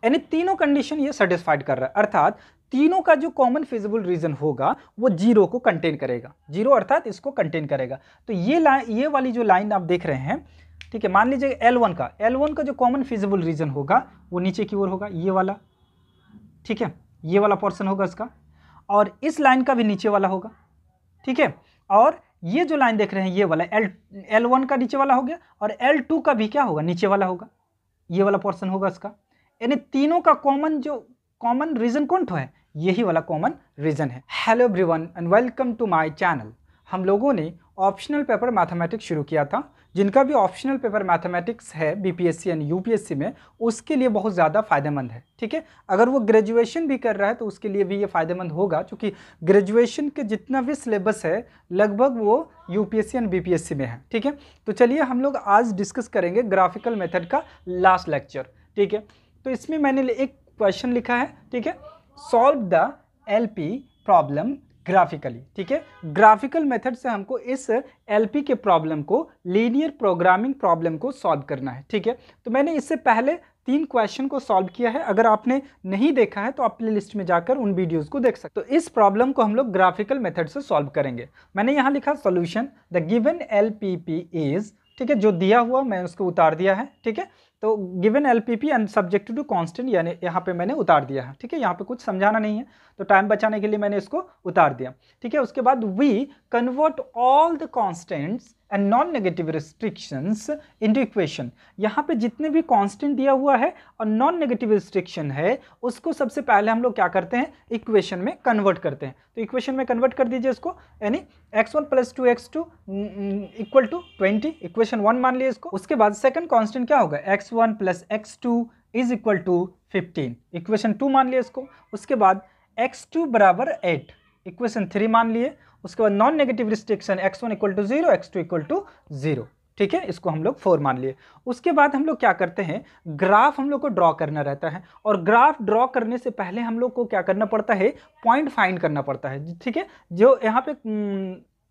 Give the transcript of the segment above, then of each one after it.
यानी तीनों कंडीशन ये सेटिस्फाइड कर रहा है, अर्थात तीनों का जो कॉमन फिजिबल रीजन होगा वो जीरो को कंटेन करेगा, जीरो अर्थात इसको कंटेन करेगा। तो ये वाली जो लाइन आप देख रहे हैं, ठीक है, मान लीजिए L1 का जो कॉमन फिजिबल रीजन होगा वो नीचे की ओर होगा, ये वाला, ठीक है, ये वाला पोर्शन होगा इसका, और इस लाइन का भी नीचे वाला होगा, ठीक है, और ये जो लाइन देख रहे हैं ये वाला L1 का नीचे वाला हो गया, और L2 का भी क्या होगा, नीचे वाला होगा, ये वाला पोर्शन होगा इसका। यानी तीनों का कॉमन रीजन कौन सा है, यही वाला कॉमन रीजन है। Hello everyone and welcome to my channel. हम लोगों ने ऑप्शनल पेपर मैथमेटिक्स शुरू किया था, जिनका भी ऑप्शनल पेपर मैथमेटिक्स है बीपीएससी एंड यूपीएससी में, उसके लिए बहुत ज़्यादा फ़ायदेमंद है, ठीक है। अगर वो ग्रेजुएशन भी कर रहा है तो उसके लिए भी ये फ़ायदेमंद होगा, क्योंकि ग्रेजुएशन के जितना भी सिलेबस है लगभग वो यूपीएससी एंड बीपीएससी में है, ठीक है। तो चलिए हम लोग आज डिस्कस करेंगे ग्राफिकल मेथड का लास्ट लेक्चर, ठीक है। तो इसमें मैंने एक क्वेश्चन लिखा है, ठीक है, solve the LP problem graphically, ठीक है। ग्राफिकल मेथड से हमको इस एलपी के प्रॉब्लम को, लीनियर प्रोग्रामिंग प्रॉब्लम को सॉल्व करना है, ठीक है। तो मैंने इससे पहले 3 क्वेश्चन को सॉल्व किया है, अगर आपने नहीं देखा है तो आप प्ले लिस्ट में जाकर उन वीडियोस को देख सकते हो। तो इस प्रॉब्लम को हम लोग ग्राफिकल मेथड से सॉल्व करेंगे। मैंने यहाँ लिखा solution, the given LPP is, ठीक है, जो दिया हुआ मैं उसको उतार दिया है, ठीक है। तो given LPP and subject to constant, यानी यहाँ पे मैंने उतार दिया है, ठीक है। यहाँ पे कुछ समझाना नहीं है तो टाइम बचाने के लिए मैंने इसको उतार दिया, ठीक है। उसके बाद we convert all the constants and non negative restrictions into equation. यहाँ पे जितने भी कांस्टेंट दिया हुआ है और नॉन नेगेटिव रिस्ट्रिक्शन है उसको सबसे पहले हम लोग क्या करते हैं, इक्वेशन में कन्वर्ट करते हैं। तो इक्वेशन में कन्वर्ट कर दीजिए इसको, यानी x1 + 2x2 = 20, इक्वेशन 1 मान लिया इसको। उसके बाद सेकंड कांस्टेंट क्या होगा, x1 + x2 = 15, इक्वेशन 2 मान लिया इसको। उसके बाद x2 = 8, इक्वेशन 3 मान लिए। उसके बाद non negative restriction x1 = 0, x2 = 0, ठीक है, इसको हम लोग 4 मान लिए। उसके बाद हम लोग क्या करते हैं, ग्राफ हम लोग को ड्रॉ करना रहता है, और ग्राफ ड्रॉ करने से पहले हम लोग को क्या करना पड़ता है, पॉइंट फाइंड करना पड़ता है, ठीक है। जो यहाँ पे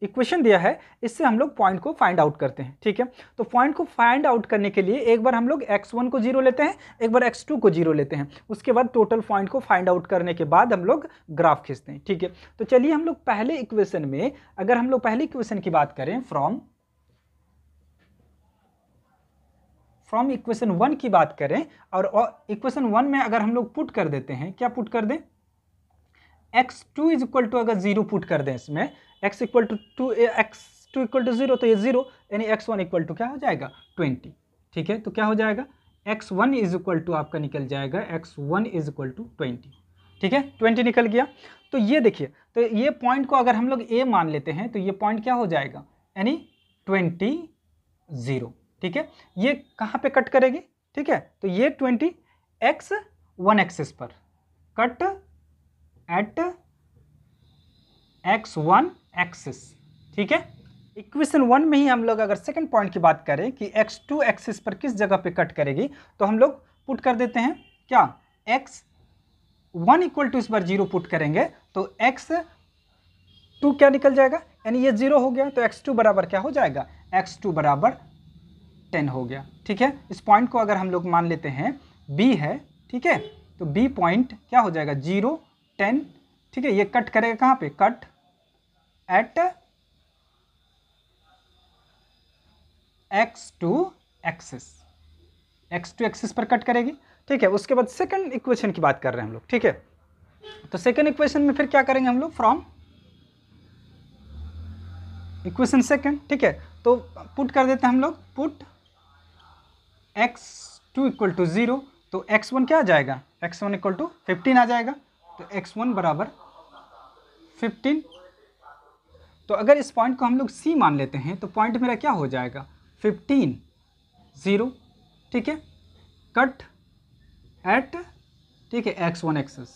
इक्वेशन दिया है इससे हम लोग पॉइंट को फाइंड आउट करते हैं, ठीक है। तो पॉइंट को फाइंड आउट करने के लिए एक बार हम लोग x1 को 0 लेते हैं, एक बार x2 को 0 लेते हैं, उसके बाद टोटल पॉइंट को फाइंड आउट करने के बाद हम लोग ग्राफ खींचते हैं, ठीक है। तो चलिए हम लोग पहले इक्वेशन में, अगर हम लोग पहले इक्वेशन की बात करें, फ्रॉम इक्वेशन 1 की बात करें, और इक्वेशन 1 में अगर हम लोग पुट कर देते हैं, क्या पुट कर दें, x2 = अगर 0 पुट कर दें इसमें, x2 = 0 तो ये 0, यानी x1 = क्या हो जाएगा, 20, ठीक है। तो क्या हो जाएगा, x1 = आपका निकल जाएगा x1 = 20, ठीक है, 20 निकल गया। तो ये देखिए, तो ये पॉइंट को अगर हम लोग a मान लेते हैं तो ये पॉइंट क्या हो जाएगा, यानी 20, 0, ठीक है। ये कहाँ पे कट करेगी, ठीक है, तो ये 20 x1 एक्सिस पर कट एट x1 एक्सिस, ठीक है। इक्वेशन 1 में ही हम लोग अगर सेकंड पॉइंट की बात करें कि x2 एक्सिस पर किस जगह पे कट करेगी, तो हम लोग पुट कर देते हैं क्या, x1 = इस बार 0 पुट करेंगे तो x2 क्या निकल जाएगा, यानी ये 0 हो गया, तो x2 बराबर क्या हो जाएगा, x2 = 10 हो गया, ठीक है। इस पॉइंट को अगर हम लोग मान लेते हैं b है, ठीक है, तो b पॉइंट क्या हो जाएगा, 0, 10, ठीक है। ये कट करेगा कहाँ पे, कट एट x2 एक्सिस पर कट करेगी, ठीक है। उसके बाद सेकंड इक्वेशन की बात कर रहे हैं हम लोग, ठीक है। तो सेकंड इक्वेशन में फिर क्या करेंगे हम लोग, फ्रॉम इक्वेशन सेकंड, ठीक है, तो पुट कर देते हैं हम लोग, पुट x2 = 0, तो x1 क्या आ जाएगा, x1 = 15 आ जाएगा, तो x1 = 15। तो अगर इस पॉइंट को हम लोग c मान लेते हैं तो पॉइंट मेरा क्या हो जाएगा, 15, 0, ठीक है, कट एट, ठीक है, x1 एक्सिस,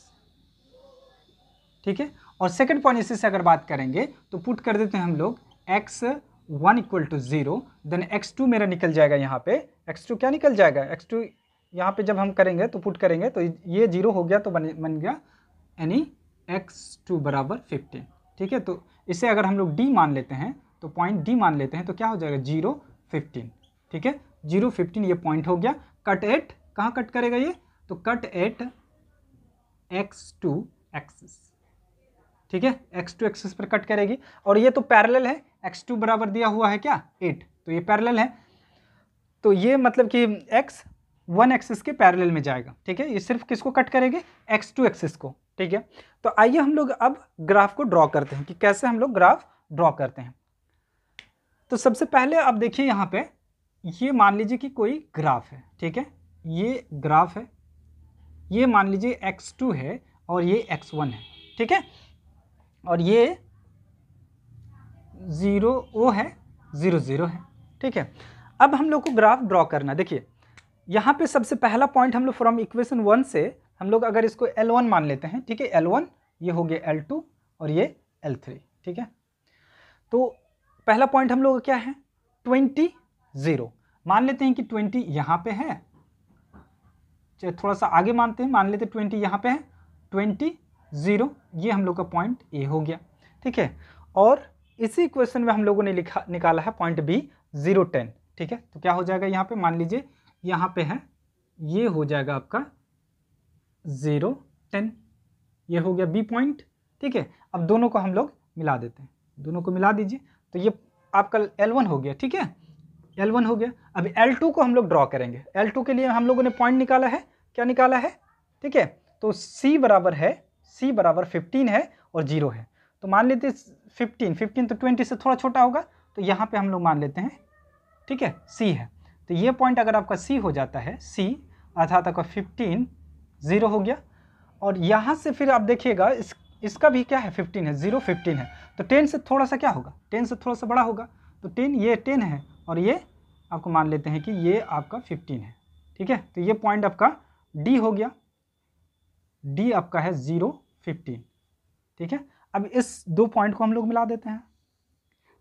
ठीक है। और सेकंड पॉइंट इसी से अगर बात करेंगे तो पुट कर देते हैं हम लोग x1 = 0, देन x2 मेरा निकल जाएगा, यहाँ पे x2 क्या निकल जाएगा, x2 यहाँ पे जब हम करेंगे तो पुट करेंगे तो ये 0 हो गया, तो बन गया यानी x2 = 15, ठीक है। तो इसे अगर हम लोग d मान लेते हैं, तो पॉइंट d मान लेते हैं, तो क्या हो जाएगा, 0, 15, ठीक है, 0, 15 ये पॉइंट हो गया, कट एट, कहाँ कट करेगा ये, तो कट एट x2 एक्सिस, ठीक है, x2 एक्सिस पर कट करेगी। और ये तो पैरेलल है, x2 बराबर दिया हुआ है क्या 8, तो ये पैरेलल है, तो ये मतलब कि x 1 एक्सिस के पैरेलल में जाएगा, ठीक है। ये सिर्फ किसको कट करेंगे, x2 एक्सिस को, ठीक है। तो आइए हम लोग अब ग्राफ को ड्रॉ करते हैं कि कैसे हम लोग ग्राफ ड्रॉ करते हैं। तो सबसे पहले आप देखिए यहाँ पे, ये मान लीजिए कि कोई ग्राफ है, ठीक है, ये ग्राफ है, ये मान लीजिए x2 है और ये x1 है, ठीक है, और ये 0 O है, 0 0 है, ठीक है। अब हम लोग को ग्राफ ड्रॉ करना, देखिए यहाँ पे सबसे पहला पॉइंट हम लोग फ्रॉम इक्वेशन 1 से हम लोग अगर इसको L1 मान लेते हैं, ठीक है, L1 ये हो गया L2 और ये L3, ठीक है। तो पहला पॉइंट हम लोग का क्या है 20 0, मान लेते हैं कि 20 यहाँ पे है, चलिए थोड़ा सा आगे मानते हैं, मान लेते हैं 20 यहाँ पे है, 20 0 ये हम लोग का पॉइंट ए हो गया, ठीक है। और इसी इक्वेशन में हम लोगों ने निकाला है पॉइंट बी 0 10, ठीक है। तो क्या हो जाएगा यहाँ पे, मान लीजिए यहाँ पे है, ये हो जाएगा आपका 0 10, ये हो गया बी पॉइंट, ठीक है। अब दोनों को हम लोग मिला देते हैं, दोनों को मिला दीजिए, तो ये आपका L1 हो गया, ठीक है, L1 हो गया। अब L2 को हम लोग ड्रॉ करेंगे, L2 के लिए हम लोगों ने पॉइंट निकाला है, क्या निकाला है, ठीक है। तो C बराबर 15 है और 0 है, तो मान लेते हैं 15 तो 20 से थोड़ा छोटा होगा, तो यहाँ पे हम लोग मान लेते हैं, ठीक है, C है। तो ये पॉइंट अगर आपका C हो जाता है, C अर्थात आपका 15 0 हो गया। और यहाँ से फिर आप देखिएगा इसका भी क्या है 15 है, 0 15 है, तो 10 से थोड़ा सा क्या होगा, 10 से थोड़ा सा बड़ा होगा, तो 10 ये 10 है और ये आपको मान लेते हैं कि ये आपका 15 है, ठीक है। तो ये पॉइंट आपका D हो गया, D आपका है 0 15, ठीक है। अब इस दो पॉइंट को हम लोग मिला देते हैं,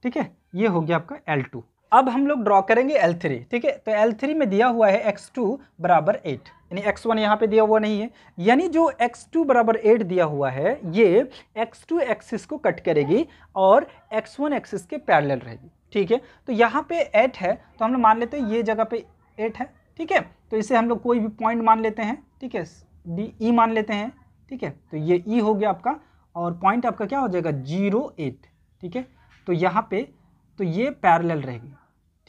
ठीक है, ये हो गया आपका L2। अब हम लोग ड्रॉ करेंगे L3, ठीक है। तो L3 में दिया हुआ है x2 बराबर 8, यानी x1 यहाँ पे दिया हुआ नहीं है, यानी जो x2 बराबर 8 दिया हुआ है ये x2 एक्सिस को कट करेगी और x1 एक्सिस के पैरेलल रहेगी, ठीक है। तो यहाँ पे 8 है, तो हम लोग मान लेते हैं ये जगह पे 8 है, ठीक है। तो इसे हम लोग कोई भी पॉइंट मान लेते हैं, ठीक है, E मान लेते हैं, ठीक है। तो ये E हो गया आपका, और पॉइंट आपका क्या हो जाएगा 0 8, ठीक है। तो यहाँ पे तो ये पैरेलल रहेगी,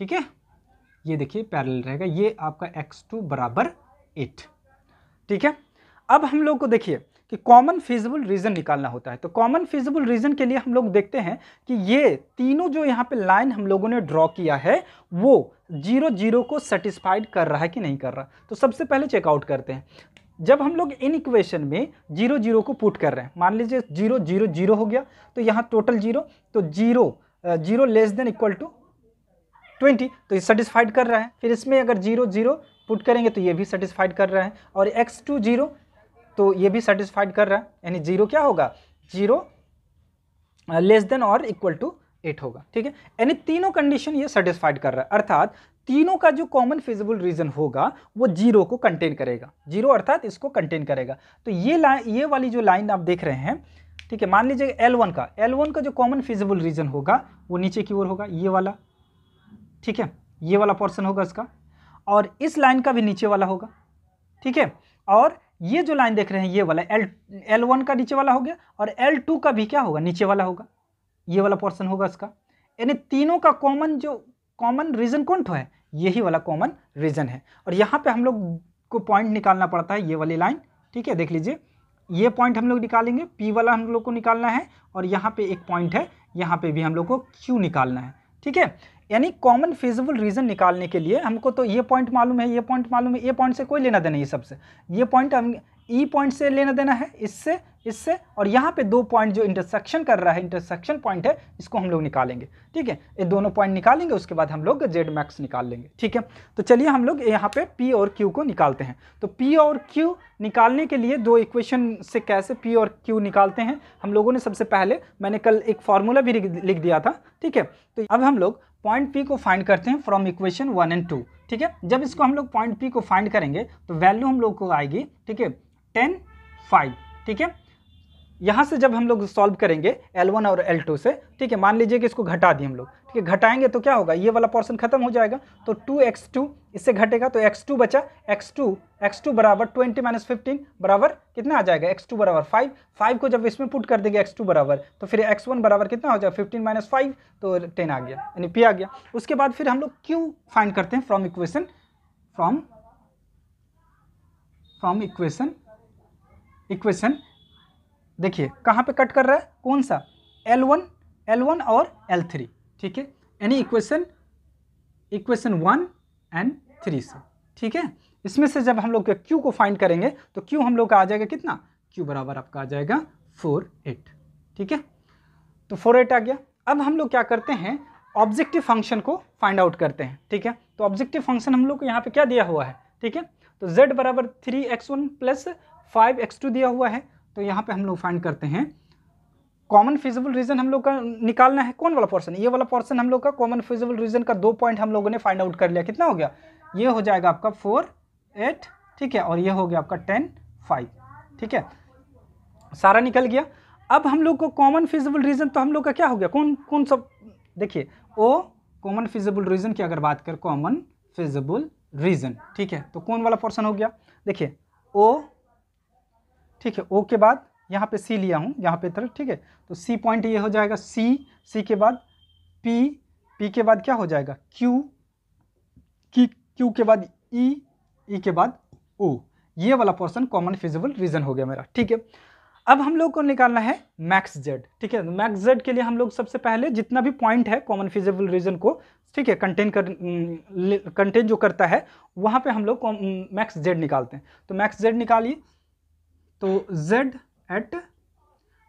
ठीक है, ये देखिए पैरेलल रहेगा, ये आपका x2 बराबर 8, ठीक है। अब हम लोग को देखिए कि कॉमन फिजिबल रीजन निकालना होता है। तो कॉमन फिजिबल रीजन के लिए हम लोग देखते हैं कि ये तीनों जो यहाँ पे लाइन हम लोगों ने ड्रॉ किया है वो 0 0 को सेटिस्फाइड कर रहा है कि नहीं कर रहा। तो सबसे पहले चेकआउट करते हैं, जब हम लोग इन इक्वेशन में 0 0 को पुट कर रहे हैं, मान लीजिए 0 0 0 हो गया, तो यहाँ टोटल 0, तो 0 लेस देन इक्वल टू 20, तो ये सेटिस्फाइड कर रहा है। फिर इसमें अगर 0 0 पुट करेंगे तो ये भी सेटिस्फाइड कर रहा है, और x2 0 तो ये भी सेटिस्फाइड कर रहा है, यानी 0 क्या होगा 0 लेस देन और इक्वल टू 8 होगा, ठीक है। यानी तीनों कंडीशन ये सेटिस्फाइड कर रहा है, अर्थात तीनों का जो कॉमन फिजिबल रीजन होगा वो 0 को कंटेन करेगा, 0 अर्थात इसको कंटेन करेगा। तो ये वाली जो लाइन आप देख रहे हैं, ठीक है, मान लीजिए L1 का जो कॉमन फिजिबल रीजन होगा वो नीचे की ओर होगा, ये वाला, ठीक है, ये वाला पोर्शन होगा इसका, और इस लाइन का भी नीचे वाला होगा, ठीक है। और ये जो लाइन देख रहे हैं ये वाला L1 का नीचे वाला हो गया, और L2 का भी क्या होगा नीचे वाला होगा, ये वाला पोर्शन होगा इसका। यानी तीनों का कॉमन रीजन कौन सा है, यही वाला कॉमन रीजन है। और यहाँ पे हम लोग को पॉइंट निकालना पड़ता है, ये वाली लाइन, ठीक है, देख लीजिए ये पॉइंट हम लोग निकालेंगे, P वाला हम लोग को निकालना है, और यहाँ पे एक पॉइंट है, यहाँ पे भी हम लोग को Q निकालना है, ठीक है। यानी कॉमन फिजिबल रीजन निकालने के लिए हमको तो ये पॉइंट मालूम है, ये पॉइंट मालूम है, ये पॉइंट से कोई लेना देना ये सबसे, ये पॉइंट हम ई पॉइंट से लेना देना है, इससे और यहाँ पे दो पॉइंट जो इंटरसेक्शन कर रहा है, इंटरसेक्शन पॉइंट है, इसको हम लोग निकालेंगे, ठीक है। ये दोनों पॉइंट निकालेंगे, उसके बाद हम लोग जेड मैक्स निकाल लेंगे, ठीक है। तो चलिए हम लोग यहाँ पे पी और क्यू को निकालते हैं। तो पी और क्यू निकालने के लिए दो इक्वेशन से कैसे पी और क्यू निकालते हैं हम लोगों ने, सबसे पहले मैंने कल एक फार्मूला भी लिख दिया था, ठीक है। तो अब हम लोग पॉइंट पी को फाइंड करते हैं फ्रॉम इक्वेशन 1 और 2, ठीक है। जब इसको हम लोग पॉइंट पी को फाइंड करेंगे तो वैल्यू हम लोग को आएगी, ठीक है, 10 5, ठीक है। यहाँ से जब हम लोग सॉल्व करेंगे L1 और L2 से, ठीक है, मान लीजिए कि इसको घटा दिए हम लोग, ठीक है, घटाएंगे तो क्या होगा, ये वाला पोर्शन खत्म हो जाएगा, तो 2x2 इससे घटेगा तो x2 बचा, x2 बराबर 20 - 15 बराबर कितना आ जाएगा, x2 बराबर 5 को जब इसमें पुट कर देंगे x2 बराबर, तो फिर x1 बराबर कितना हो जाएगा 15 - 5 तो 10 आ गया, यानी p आ गया। उसके बाद फिर हम लोग q फाइंड करते हैं फ्रॉम इक्वेशन देखिए कहाँ पे कट कर रहा है, कौन सा, L1 और L3, ठीक है, यानी इक्वेशन 1 and 3 से, ठीक है। इसमें से जब हम लोग Q को फाइंड करेंगे तो Q हम लोग का आ जाएगा कितना, Q बराबर आपका आ जाएगा 48, ठीक है, तो 48 आ गया। अब हम लोग क्या करते हैं, ऑब्जेक्टिव फंक्शन को फाइंड आउट करते हैं, ठीक है। तो ऑब्जेक्टिव फंक्शन हम लोग को यहाँ पे क्या दिया हुआ है, ठीक है, तो z बराबर 3x1 प्लस 5x2 दिया हुआ है, तो यहाँ पे हम लोग फाइंड करते हैं कॉमन फिजिबल रीजन हम लोग का निकालना है, कौन वाला पोर्शन, ये वाला पोर्शन हम लोग का कॉमन फिजिबल रीजन का 2 पॉइंट हम लोगों ने फाइंड आउट कर लिया, कितना हो गया, ये हो जाएगा आपका 4 8, ठीक है, और ये हो गया आपका 10 5, ठीक है, सारा निकल गया। अब हम लोग को कॉमन फिजिबल रीजन तो हम लोग का क्या हो गया, कौन सब, देखिए ओ कॉमन फिजिबल रीजन की अगर बात कर, कॉमन फिजिबल रीजन, ठीक है, तो कौन वाला पोर्शन हो गया, देखिए ओ, ठीक है, ओ के बाद यहाँ पे सी लिया हूँ यहाँ पे तरफ, ठीक है, तो सी पॉइंट ये हो जाएगा सी के बाद पी के बाद क्या हो जाएगा क्यू के बाद ई के बाद ओ, ये वाला पोर्शन कॉमन फिजिबल रीजन हो गया मेरा, ठीक है। अब हम लोग को निकालना है मैक्स जेड, ठीक है, मैक्स जेड के लिए हम लोग सबसे पहले जितना भी पॉइंट है कॉमन फिजिबल रीजन को, ठीक है, कंटेन जो करता है वहाँ पे हम लोग मैक्स जेड निकालते हैं। तो मैक्स जेड निकालिए, तो z एट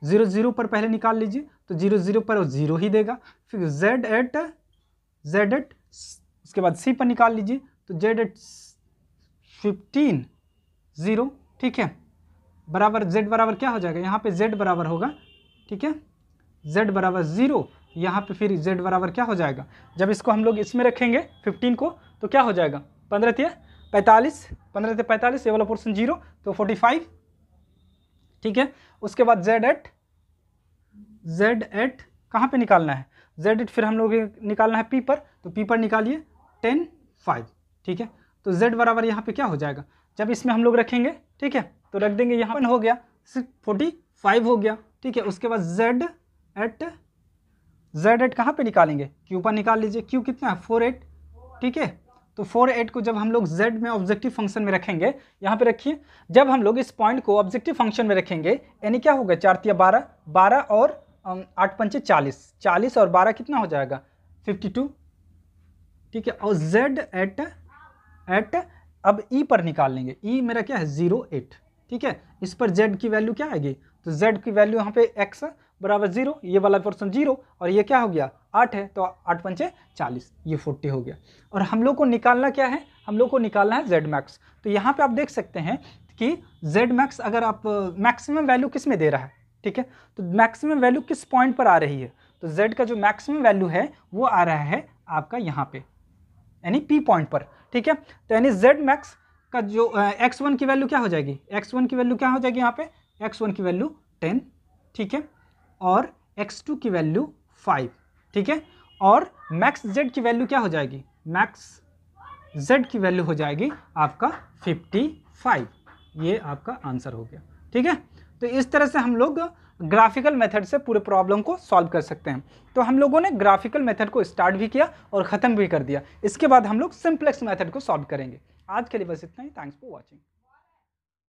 0 0 पर पहले निकाल लीजिए, तो 0 0 पर 0 ही देगा, फिर z एट उसके बाद c पर निकाल लीजिए, तो z एट 15 0, ठीक है, बराबर z बराबर क्या हो जाएगा, यहाँ पे z बराबर होगा, ठीक है, z बराबर 0, यहाँ पे फिर z बराबर क्या हो जाएगा, जब इसको हम लोग इसमें रखेंगे 15 को तो क्या हो जाएगा 15 × 45, ये वाला पोर्शन 0 तो 45, ठीक है। उसके बाद z एट कहाँ पे निकालना है, z एट फिर हम लोग निकालना है p पर, तो p पर निकालिए 10 5, ठीक है, तो z बराबर यहाँ पे क्या हो जाएगा, जब इसमें हम लोग रखेंगे, ठीक है, तो रख देंगे, यहाँ पर हो गया 45 हो गया, ठीक है। उसके बाद z एट कहाँ पे निकालेंगे, q पर निकाल लीजिए, q कितना है 48, ठीक है, तो 48 को जब हम लोग z में ऑब्जेक्टिव फंक्शन में रखेंगे, यहाँ पे रखिए, जब हम लोग इस पॉइंट को ऑब्जेक्टिव फंक्शन में रखेंगे, यानी क्या होगा 4 × 12 और 8 × 5 40 और 12 कितना हो जाएगा 52, ठीक है, और z एट अब e पर निकाल लेंगे, e मेरा क्या है 0 8, ठीक है, इस पर z की वैल्यू क्या आएगी, तो z की वैल्यू यहाँ पे x बराबर 0, ये वाला पोर्शन 0 और ये क्या हो गया 8 है, तो 8 × 5 40, ये 40 हो गया। और हम लोग को निकालना क्या है, हम लोग को निकालना है z मैक्स। तो यहाँ पे आप देख सकते हैं कि z मैक्स अगर आप मैक्सिमम वैल्यू किस में दे रहा है, ठीक है, तो मैक्सिमम वैल्यू किस पॉइंट पर आ रही है, तो z का जो मैक्सिमम वैल्यू है वो आ रहा है आपका यहाँ पे, यानी p पॉइंट पर, ठीक है, तो यानी z मैक्स का जो x1 की वैल्यू क्या हो जाएगी, x1 की वैल्यू क्या हो जाएगी, यहाँ पे x1 की वैल्यू 10, ठीक है, और x2 की वैल्यू 5, ठीक है, और मैक्स z की वैल्यू क्या हो जाएगी, मैक्स z की वैल्यू हो जाएगी आपका 55, ये आपका आंसर हो गया, ठीक है। तो इस तरह से हम लोग ग्राफिकल मेथड से पूरे प्रॉब्लम को सॉल्व कर सकते हैं। तो हम लोगों ने ग्राफिकल मेथड को स्टार्ट भी किया और ख़त्म भी कर दिया, इसके बाद हम लोग सिंप्लेक्स मेथड को सॉल्व करेंगे। आज के लिए बस इतना ही, थैंक्स फॉर वॉचिंग।